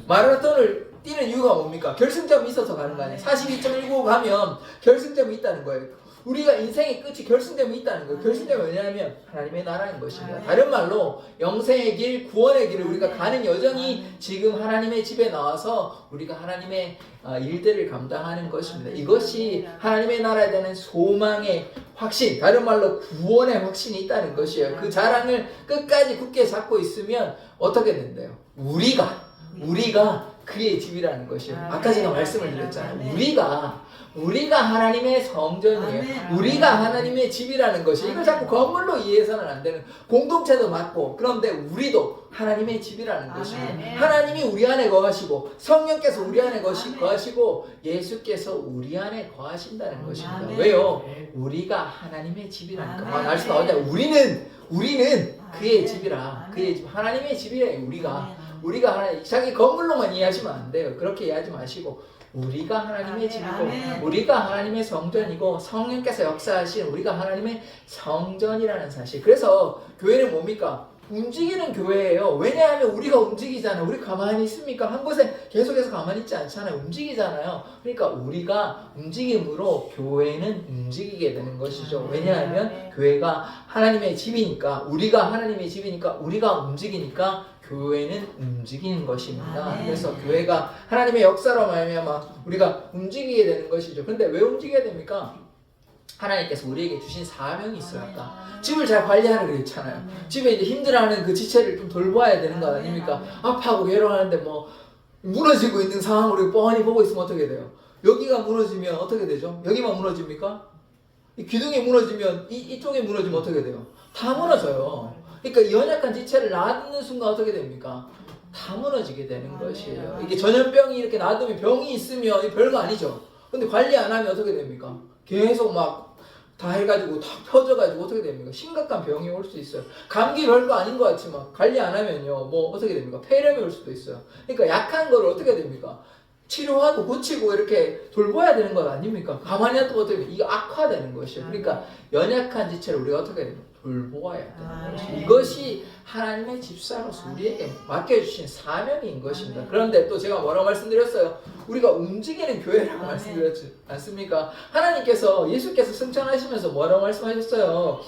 마라톤을 뛰는 이유가 뭡니까? 결승점이 있어서 가는 거 아니에요? 42.195 가면 결승점이 있다는 거예요. 우리가 인생의 끝이 결승점이 있다는 거예요. 결승점이 뭐냐면 하나님의 나라인 것입니다. 다른 말로 영생의 길, 구원의 길을 우리가 가는 여정이 지금 하나님의 집에 나와서 우리가 하나님의 일들을 감당하는 것입니다. 이것이 하나님의 나라에 대한 소망의 확신, 다른 말로 구원의 확신이 있다는 것이에요. 그 자랑을 끝까지 굳게 잡고 있으면 어떻게 된대요? 우리가 그의 집이라는 것이에요. 아까 제가 말씀을 드렸잖아요. 우리가 하나님의 성전이에요. 우리가 하나님의 집이라는 것이, 이걸 자꾸 건물로 이해해서는 안 되는, 공동체도 맞고 그런데 우리도 하나님의 집이라는 것입니다. 하나님이 우리 안에 거하시고 성령께서 우리 안에 거하시고 예수께서 우리 안에 거하신다는 것입니다. 왜요? 우리가 하나님의 집이라니까. 말씀 나오냐? 우리는 그의 집이라. 그의 집, 하나님의 집이에요. 우리가 하나님, 자기 건물로만 이해하시면 안 돼요. 그렇게 이해하지 마시고 우리가 하나님의 집이고 우리가 하나님의 성전이고 성령께서 역사하신 우리가 하나님의 성전이라는 사실. 그래서 교회는 뭡니까? 움직이는 교회예요. 왜냐하면 우리가 움직이잖아요. 우리 가만히 있습니까? 한 곳에 계속해서 가만히 있지 않잖아요. 움직이잖아요. 그러니까 우리가 움직임으로 교회는 움직이게 되는 것이죠. 왜냐하면 교회가 하나님의 집이니까, 우리가 하나님의 집이니까, 우리가 움직이니까 교회는 움직이는 것입니다. 그래서 교회가 하나님의 역사로 말미암아 우리가 움직이게 되는 것이죠. 그런데 왜 움직여야 됩니까? 하나님께서 우리에게 주신 사명이 있어요. 아까 집을 잘 관리하라 그랬잖아요. 집에 이제 힘들어하는 그 지체를 좀 돌봐야 되는 거 아닙니까? 아파하고 괴로워하는데 무너지고 있는 상황으로 뻔히 보고 있으면 어떻게 돼요? 여기가 무너지면 어떻게 되죠? 여기만 무너집니까? 이 기둥이 무너지면 이쪽이 무너지면 어떻게 돼요? 다 무너져요. 그러니까 이 연약한 지체를 놔두는 순간 어떻게 됩니까? 다 무너지게 되는 것이에요. 이게 전염병이 이렇게 놔두면, 병이 있으면 별거 아니죠. 근데 관리 안 하면 어떻게 됩니까? 계속 다 해가지고 다 펴져가지고 어떻게 됩니까? 심각한 병이 올 수 있어요. 감기 별거 아닌 것 같지만 관리 안 하면요, 어떻게 됩니까? 폐렴이 올 수도 있어요. 그러니까 약한 거를 어떻게 됩니까? 치료하고 고치고 이렇게 돌봐야 되는 것 아닙니까? 가만히 놔두면 어떻게 됩니까? 이게 악화되는 것이에요. 그러니까 연약한 지체를 우리가 어떻게 됩니까? 돌보아야 되는 것이, 이것이 하나님의 집사로서 우리에게 맡겨주신 사명인 것입니다. 그런데 또 제가 뭐라고 말씀드렸어요? 우리가 움직이는 교회라고 말씀드렸지 않습니까? 하나님께서, 예수께서 승천하시면서 뭐라고 말씀하셨어요?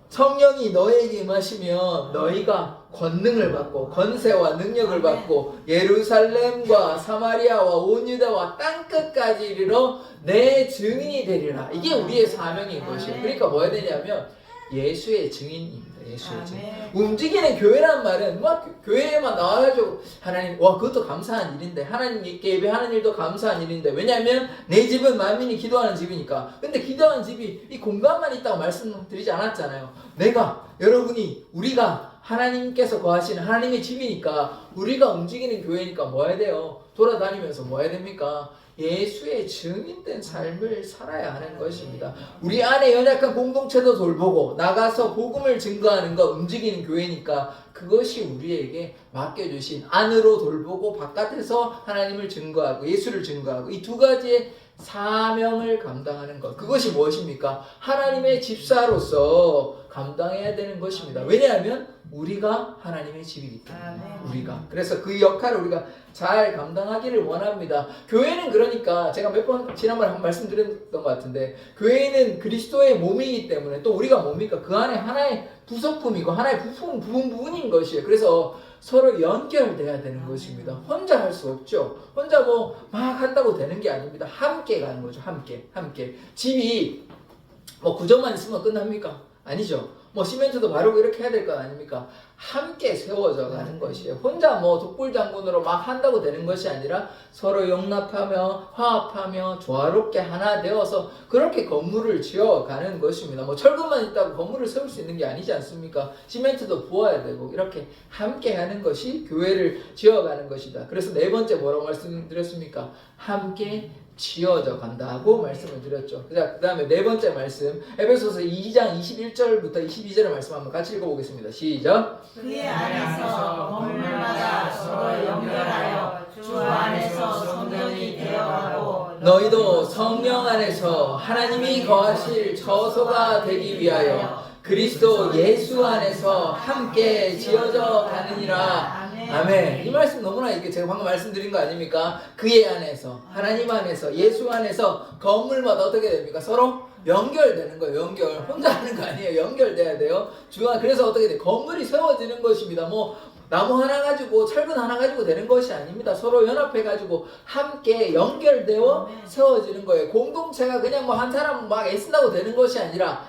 성령이 너에게 임하시면 너희가 권능을 받고 권세와 능력을 받고 예루살렘과 사마리아와 온 유다와 땅끝까지 이르러 내 증인이 되리라. 이게 우리의 사명인 것이에요. 그러니까 뭐 해야 되냐면 예수의 증인입니다. 예수의 증인. 움직이는 교회란 말은 교회에만 나와가지고 하나님, 그것도 감사한 일인데, 하나님께 예배하는 일도 감사한 일인데, 왜냐하면 내 집은 만민이 기도하는 집이니까. 근데 기도하는 집이 이 공간만 있다고 말씀드리지 않았잖아요. 우리가 하나님께서 거하시는 하나님의 집이니까, 우리가 움직이는 교회니까 뭐 해야 돼요? 돌아다니면서 뭐 해야 됩니까? 예수의 증인된 삶을 살아야 하는 것입니다. 우리 안에 연약한 공동체도 돌보고 나가서 복음을 증거하는 것, 움직이는 교회니까 그것이 우리에게 맡겨주신 안으로 돌보고 바깥에서 하나님을 증거하고 예수를 증거하고 이 두 가지의 사명을 감당하는 것. 그것이 무엇입니까? 하나님의 집사로서 감당해야 되는 것입니다. 왜냐하면 우리가 하나님의 집이기 때문에 우리가. 그래서 그 역할을 우리가 잘 감당하기를 원합니다. 교회는 그러니까 제가 몇 번 지난번에 한번 말씀드렸던 것 같은데 교회는 그리스도의 몸이기 때문에 또 우리가 뭡니까? 그 안에 하나의 부속품이고 하나의 부분인 것이에요. 그래서 서로 연결돼야 되는 것입니다. 혼자 할 수 없죠. 혼자 뭐 막 한다고 되는 게 아닙니다. 함께 가는 거죠. 함께. 집이 뭐 구조만 있으면 끝납니까? 아니죠. 뭐 시멘트도 바르고 이렇게 해야 될 거 아닙니까? 함께 세워져 가는 것이에요. 혼자 뭐 독불장군으로 막 한다고 되는 것이 아니라 서로 용납하며 화합하며 조화롭게 하나 되어서 그렇게 건물을 지어가는 것입니다. 뭐 철근만 있다고 건물을 세울 수 있는 게 아니지 않습니까? 시멘트도 부어야 되고 이렇게 함께 하는 것이 교회를 지어가는 것이다. 그래서 네 번째 뭐라고 말씀드렸습니까? 함께 지어져 간다고 말씀을 드렸죠. 그 다음에 네 번째 말씀 에베소서 2장 21절부터 22절의 말씀 한번 같이 읽어보겠습니다. 시작. 그의 안에서 건물마다 서로 연결하여 주 안에서 성전이 되어가고 너희도 성령 안에서 하나님이 거하실 처소가 되기 위하여 그리스도 예수 안에서 함께 지어져 가느니라. 아멘. 이 말씀 너무나 이게 제가 방금 말씀드린 거 아닙니까? 그의 안에서, 하나님 안에서, 예수 안에서 건물마다 어떻게 됩니까? 서로 연결되는 거예요. 연결. 혼자 하는 거 아니에요. 연결돼야 돼요. 그래서 어떻게 돼요? 건물이 세워지는 것입니다. 뭐 나무 하나 가지고 철근 하나 가지고 되는 것이 아닙니다. 서로 연합해 가지고 함께 연결되어 세워지는 거예요. 공동체가 그냥 뭐 한 사람 막 애쓴다고 되는 것이 아니라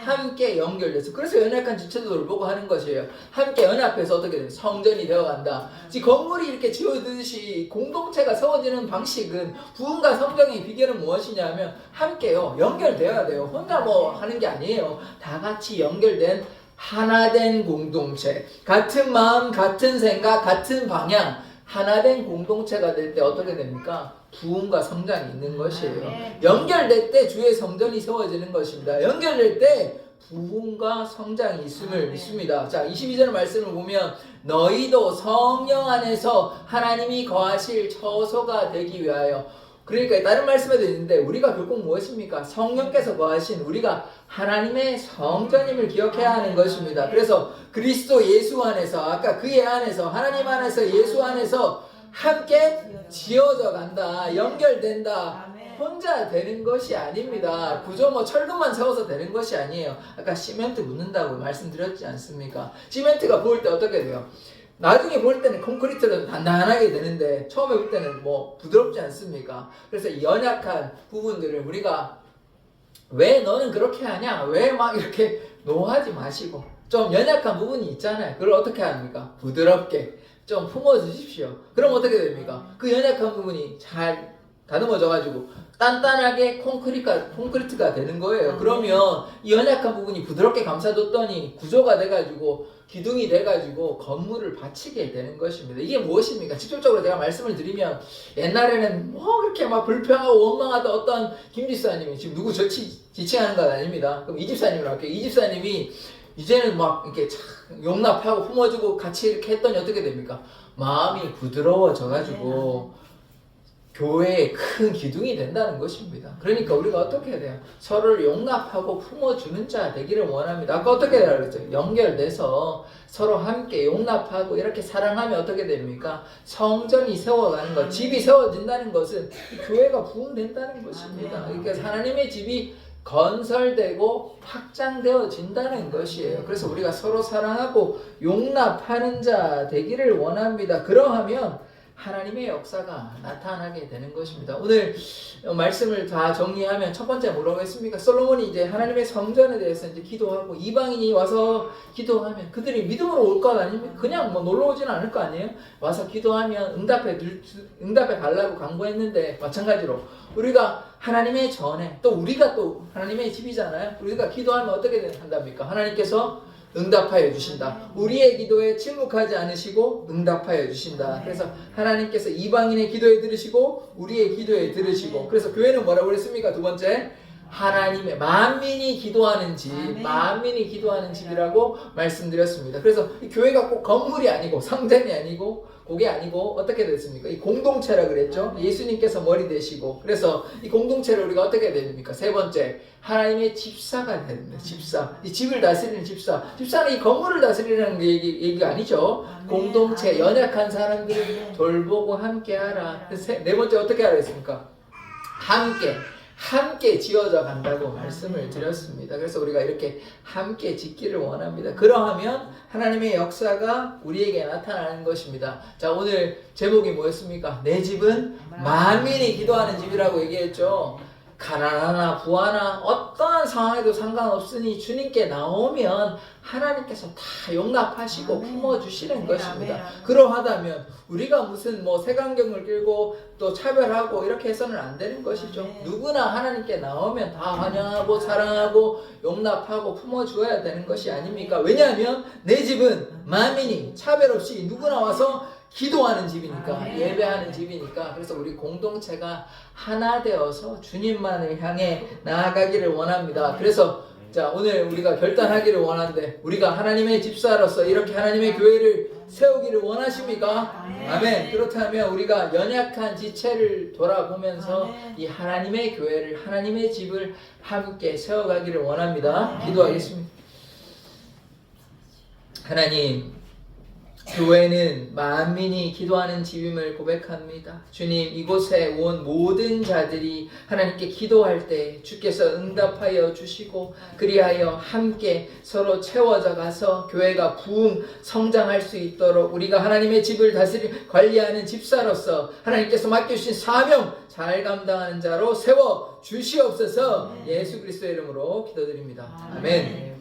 함께 연결돼서 그래서 연약한 지체도 돌보고 하는 것이에요. 함께 연합해서 어떻게 돼요? 성전이 되어간다. 지금 건물이 이렇게 지어지듯이 공동체가 세워지는 방식은 부흥과 성장의 비결은 무엇이냐면 함께요 연결되어야 돼요. 혼자 뭐 하는 게 아니에요. 다 같이 연결된 하나된 공동체, 같은 마음, 같은 생각, 같은 방향, 하나된 공동체가 될 때 어떻게 됩니까? 부흥과 성장이 있는 것이에요. 연결될 때 주의 성전이 세워지는 것입니다. 연결될 때 부흥과 성장이 있음을 믿습니다. 자, 22절 말씀을 보면 너희도 성령 안에서 하나님이 거하실 처소가 되기 위하여. 그러니까 다른 말씀에도 있는데 우리가 결국 무엇입니까? 성령께서 거하신 우리가 하나님의 성전임을 기억해야 하는 것입니다. 그래서 그리스도 예수 안에서 아까 그의 안에서 하나님 안에서 예수 안에서 함께 지어져 간다. 연결된다. 혼자 되는 것이 아닙니다. 구조 뭐 철근만 세워서 되는 것이 아니에요. 아까 시멘트 묻는다고 말씀드렸지 않습니까? 시멘트가 부을 때 어떻게 돼요? 나중에 볼 때는 콘크리트는 단단하게 되는데 처음에 볼 때는 뭐 부드럽지 않습니까? 그래서 이 연약한 부분들을 우리가 왜 너는 그렇게 하냐? 왜 막 이렇게 노하지 마시고 좀 연약한 부분이 있잖아요. 그걸 어떻게 합니까? 부드럽게 좀 품어주십시오. 그럼 어떻게 됩니까? 그 연약한 부분이 잘 다듬어져가지고 단단하게 콘크리트가 되는 거예요. 그러면 이 연약한 부분이 부드럽게 감싸줬더니 구조가 돼가지고 기둥이 돼가지고 건물을 받치게 되는 것입니다. 이게 무엇입니까? 직접적으로 제가 말씀을 드리면 옛날에는 뭐 그렇게 막 불평하고 원망하던 어떤 김 집사님이 지금 누구 지칭하는 건 아닙니다. 그럼 이 집사님으로 할게요. 이 집사님이 이제는 막 이렇게 용납하고 품어주고 같이 이렇게 했더니 어떻게 됩니까? 마음이 부드러워져가지고 교회의 큰 기둥이 된다는 것입니다. 그러니까 우리가 어떻게 해야 돼요? 서로를 용납하고 품어주는 자 되기를 원합니다. 아까 어떻게 해야 그랬죠? 연결돼서 서로 함께 용납하고 이렇게 사랑하면 어떻게 됩니까? 성전이 세워가는 것, 집이 세워진다는 것은 이 교회가 부흥된다는 것입니다. 그러니까 하나님의 집이 건설되고 확장되어진다는 것이에요. 그래서 우리가 서로 사랑하고 용납하는 자 되기를 원합니다. 그러하면 하나님의 역사가 나타나게 되는 것입니다. 오늘 말씀을 다 정리하면 첫 번째 뭐라고 했습니까? 솔로몬이 이제 하나님의 성전에 대해서 이제 기도하고 이방인이 와서 기도하면 그들이 믿음으로 올 것 아니면 그냥 뭐 놀러 오지는 않을 거 아니에요? 와서 기도하면 응답해 달라고 간구했는데 마찬가지로 우리가 하나님의 전에 또 우리가 또 하나님의 집이잖아요. 우리가 기도하면 어떻게 한답니까? 하나님께서 응답하여 주신다. 우리의 기도에 침묵하지 않으시고 응답하여 주신다. 그래서 하나님께서 이방인의 기도에 들으시고 우리의 기도에 들으시고, 그래서 교회는 뭐라고 그랬습니까? 두 번째, 하나님의 만민이 기도하는 집, 만민이 기도하는 집이라고 말씀드렸습니다. 그래서 이 교회가 꼭 건물이 아니고 성전이 아니고 그게 아니고 어떻게 됐습니까? 이 공동체라 그랬죠. 예수님께서 머리 되시고, 그래서 이 공동체를 우리가 어떻게 해야 됩니까? 세 번째, 하나님의 집사가 됩니다. 집사, 이 집을 다스리는 집사. 집사는 이 건물을 다스리는 얘기가 아니죠. 공동체, 연약한 사람들을 돌보고 함께하라. 네 번째 어떻게 하라 했습니까? 함께 지어져 간다고 말씀을 드렸습니다. 그래서 우리가 이렇게 함께 짓기를 원합니다. 그러하면 하나님의 역사가 우리에게 나타나는 것입니다. 자, 오늘 제목이 뭐였습니까? 내 집은 만민이 기도하는 집이라고 얘기했죠. 가난하나 부하나 어떠한 상황에도 상관없으니 주님께 나오면 하나님께서 다 용납하시고 품어주시는 것입니다. 그러하다면 우리가 무슨 뭐 색안경을 끼고 또 차별하고 이렇게 해서는 안 되는 것이죠. 누구나 하나님께 나오면 다 환영하고 사랑하고 용납하고 품어주어야 되는 것이 아닙니까? 왜냐하면 내 집은 만민이 차별 없이 누구나 와서 기도하는 집이니까, 예배하는 집이니까. 그래서 우리 공동체가 하나 되어서 주님만을 향해 나아가기를 원합니다. 그래서 자, 오늘 우리가 결단하기를 원하는데, 우리가 하나님의 집사로서 이렇게 하나님의 교회를 세우기를 원하십니까? 아멘. 그렇다면 우리가 연약한 지체를 돌아보면서 이 하나님의 교회를, 하나님의 집을 함께 세워가기를 원합니다. 기도하겠습니다. 하나님, 교회는 만민이 기도하는 집임을 고백합니다. 주님, 이곳에 온 모든 자들이 하나님께 기도할 때 주께서 응답하여 주시고, 그리하여 함께 서로 채워져 가서 교회가 부흥 성장할 수 있도록 우리가 하나님의 집을 다스리 관리하는 집사로서 하나님께서 맡겨주신 사명 잘 감당하는 자로 세워 주시옵소서. 예수 그리스도의 이름으로 기도드립니다. 아멘.